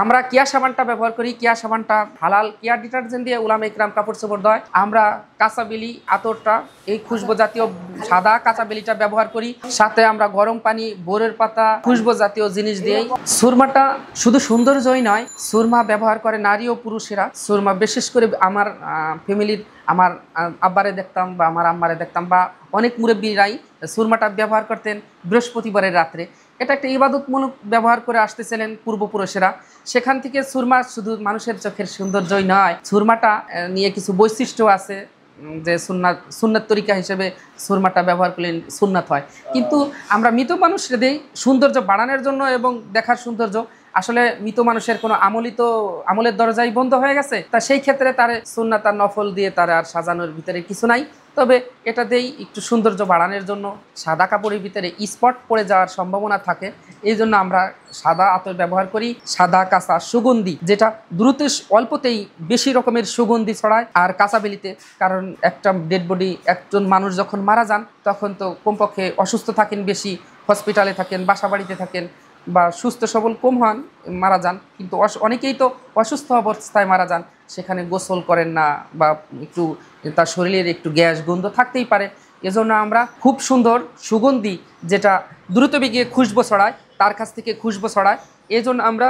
আমরা কিয়া সাবানটা ব্যবহার করি। কিয়া সাবানটা হালাল কিয়া ডিটারজেন্ট দিয়ে উলামা ইকরাম কাপড় চোপড় ধোয়। আমরা কাঁচা বেলি আতরটা এই খুশবু জাতীয় সাদা কাঁচা বেলিটা ব্যবহার করি। সাথে আমরা গরম পানি, বোরের পাতা, খুশবু জাতীয় জিনিস দিয়েই। সুরমাটা শুধু সৌন্দর্যই নয়, সুরমা ব্যবহার করে নারী ও পুরুষেরা। সুরমা বিশেষ করে আমার ফ্যামিলির আমার আব্বারে দেখতাম বা আমার আম্মারে দেখতাম বা অনেক মুরব্বীরাই সুরমাটা ব্যবহার করতেন বৃহস্পতিবারের রাত্রে। এটা একটা ইবাদতমূলক ব্যবহার করে আসতেছিলেন পূর্বপুরুষেরা। সেখান থেকে সুরমা শুধু মানুষের চোখের সৌন্দর্যই নয়, সুরমাটা নিয়ে কিছু বৈশিষ্ট্য আছে যে সুন্নাত তরিকা হিসেবে সুরমাটা ব্যবহার করলে সুন্নাত হয়। কিন্তু আমরা মৃত মানুষের দেই সৌন্দর্য বাড়ানোর জন্য এবং দেখার সৌন্দর্য। আসলে মৃত মানুষের কোনো আমলের দরজাই বন্ধ হয়ে গেছে, তা সেই ক্ষেত্রে তার সুন্নাত আর নফল দিয়ে তার আর সাজানোর ভিতরে কিছু নাই। তবে এটা দিয়েই একটু সৌন্দর্য বাড়ানোর জন্য সাদা কাপড়ের ভিতরে স্পট পড়ে যাওয়ার সম্ভাবনা থাকে, এই জন্য আমরা সাদা আতর ব্যবহার করি। সাদা কাঁচা সুগন্ধি, যেটা দ্রুত অল্পতেই বেশি রকমের সুগন্ধি ছড়ায়। আর কাঁচা বেলিতে, কারণ একটা ডেড বডি, একজন মানুষ যখন মারা যান তখন তো কমপক্ষে অসুস্থ থাকেন, বেশি হসপিটালে থাকেন, বাসা বাড়িতে থাকেন বা সুস্থ সবল কম হন, মারা যান। কিন্তু অনেকেই তো অসুস্থ অবস্থায় মারা যান, সেখানে গোসল করেন না বা একটু তার শরীরের একটু গ্যাস গন্ধ থাকতেই পারে। এজন্য আমরা খুব সুন্দর সুগন্ধি, যেটা দ্রুতবেগে খুশবু ছড়ায়, তার কাছ থেকে খুশবু ছড়ায়, এজন্য আমরা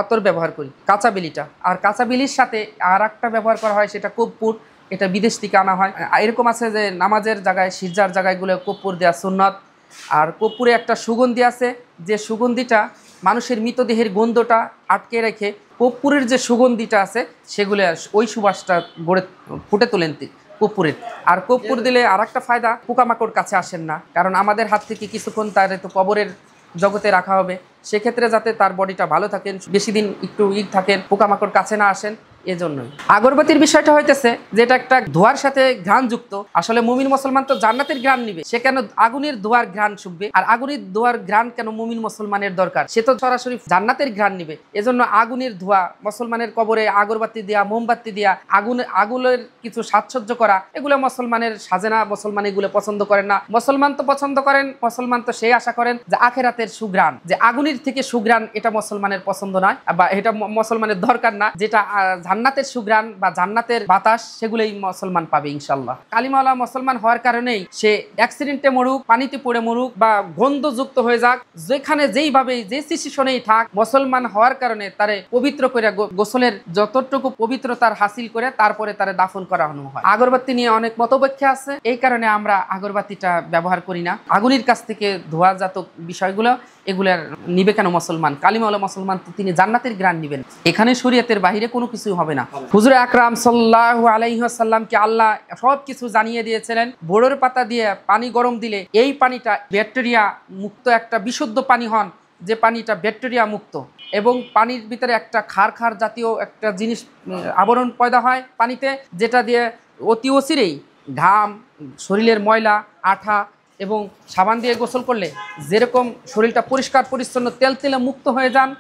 আতর ব্যবহার করি কাঁচা বেলিটা। আর কাঁচা বেলির সাথে আর একটা ব্যবহার করা হয়, সেটা কর্পূর। এটা বিদেশ থেকে আনা হয়। এরকম আছে যে নামাজের জায়গায়, সিজদার জায়গাগুলো কর্পূর দেওয়া সুন্নত। আর কর্পূরে একটা সুগন্ধি আছে, যে সুগন্ধিটা মানুষের মৃতদেহের গন্ধটা আটকে রেখে কর্পূরের যে সুগন্ধিটা আছে সেগুলো ওই সুবাসটা ফুটে তোলেন কর্পূরের। আর কর্পূর দিলে আর একটা ফায়দা, পোকামাকড় কাছে আসেন না, কারণ আমাদের হাত থেকে কিছুক্ষণ তার তো কবরের জগতে রাখা হবে, সেক্ষেত্রে যাতে তার বডিটা ভালো থাকেন, বেশি দিন একটু থাকেন, পোকামাকড় কাছে না আসেন, এজন্যই। আগরবাতির বিষয়টা হইতেছে যেটা একটা ধোয়ার সাথে ঘ্রাণ যুক্ত। আসলে মুমিন মুসলমান তো জান্নাতের ঘ্রাণ নিবে, সে কেন আগুনের ধোয়ার ঘ্রাণ শুকবে? আর আগুনের ধোয়ার ঘ্রাণ কেন মুমিন মুসলমানের দরকার? সে তো সরাসরি জান্নাতের ঘ্রাণ নিবে। এজন্য আগুনের ধোয়া, মুসলমানের কবরে আগরবাতি দেয়া, মোমবাতি দেয়া, আগুনের কিছু সাজসজ্জ করা, এগুলো মুসলমানের সাজে না, মুসলমান এগুলো পছন্দ করেন না। মুসলমান তো পছন্দ করেন, মুসলমান তো সেই আশা করেন যে আখেরাতের সুঘ্রাণ, যে আগুনের থেকে সুঘ্রাণ, এটা মুসলমানের পছন্দ নয় বা এটা মুসলমানের দরকার না। যেটা জান্নাতের সুঘ্রাণ বা জান্নাতের বাতাস, সেগুলোই মুসলমান পাবে ইনশাল্লাহ। কালিমাওয়ালা মুসলমান হওয়ার কারণেই সে অ্যাক্সিডেন্টে মরুক, পানিতে পড়ে মরুক বা গন্ধযুক্ত হয়ে যাক, যেখানে যেইভাবে যে সিচুয়েশনেই থাক, মুসলমান হওয়ার কারণে তারে পবিত্র করে গোসলের যতটুকু পবিত্রতার হাসিল করে তারপরে তারে দাফন করানো হয়। আগরবাতি নিয়ে অনেক মতব্যাখ্যা আছে, এই কারণে আমরা আগরবাতিটা ব্যবহার করি না। আগুনের কাছ থেকে ধোয়াজাত বিষয়গুলো এগুলার নিবে কেন মুসলমান? কালিমাওয়ালা মুসলমান তো তিনি জান্নাতের ঘ্রাণ নিবেন। এখানে শরীয়তের বাহিরে কোনো কিছু হবে না। হুজুর আকরাম সাল্লাল্লাহু আলাইহি ওয়াসাল্লামকে আল্লাহ সব কিছু জানিয়ে দিয়েছিলেন। বোরের পাতা দিয়ে পানি গরম দিলে এই পানিটা ব্যাকটেরিয়া মুক্ত একটা বিশুদ্ধ পানি হন, যে পানিটা ব্যাকটেরিয়া মুক্ত, এবং পানির ভিতরে একটা খার জাতীয় একটা জিনিস আবরণ পয়দা হয় পানিতে, যেটা দিয়ে অতি অচিরেই ঘাম, শরীরের ময়লা, আঠা এবং সাবান দিয়ে গোসল করলে যেরকম শরীরটা পরিষ্কার পরিচ্ছন্ন তেলে মুক্ত হয়ে যান,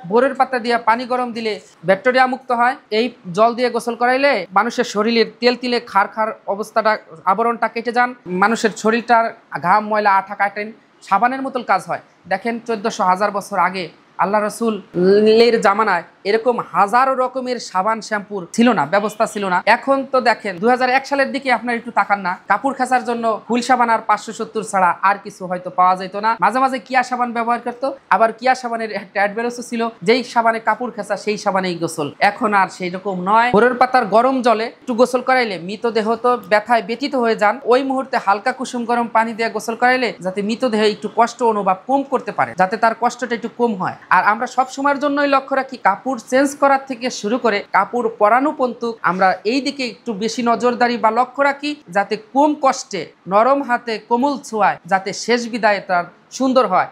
বোরের পাতা দিয়ে পানি গরম দিলে ব্যাকটেরিয়া মুক্ত হয়। এই জল দিয়ে গোসল করাইলে মানুষের শরীরের তেলে খার অবস্থাটা, আবরণটা কেটে যান, মানুষের শরীরটার ঘাম, ময়লা, আঠা কাটেন, সাবানের মতন কাজ হয়। দেখেন 1400 বছর আগে আল্লাহ রসুলের জামানায় এরকম হাজারো রকমের সাবান শ্যাম্পুর ছিল না, ব্যবস্থা ছিল না। এখন তো দেখেন 2001 সালের দিকে আপনার একটু তাকান না, কাপড় খাঁচার জন্য ফুল সাবান আর 570 ছাড়া আর কিছু হয়তো পাওয়া যেত না। মাঝে মাঝে কিয়া সাবান ব্যবহার করতো, আবার কিয়া সাবানের একটা অ্যাডভার্টাইজও ছিল, যেই সাবানে কাপড় খাঁচা সেই সাবানেই গোসল। এখন আর সেই রকম নয়। বোরের পাতার গরম জলে একটু গোসল করাইলে মৃতদেহ তো ব্যথায় ব্যথিত হয়ে যান, ওই মুহূর্তে হালকা কুসুম গরম পানি দিয়ে গোসল করাইলে যাতে মৃতদেহ একটু কষ্ট অনুভব কম করতে পারে, যাতে তার কষ্টটা একটু কম হয়। আর আমরা সব সময়ের জন্যই লক্ষ্য রাখি, কাপড় চেঞ্জ করার থেকে শুরু করে কাপড় পরানো পর্যন্ত আমরা এই দিকে একটু বেশি নজরদারি বা লক্ষ্য রাখি, যাতে কম কষ্টে, নরম হাতে, কোমল ছোঁয়ায় যাতে শেষ বিদায় তার সুন্দর হয়,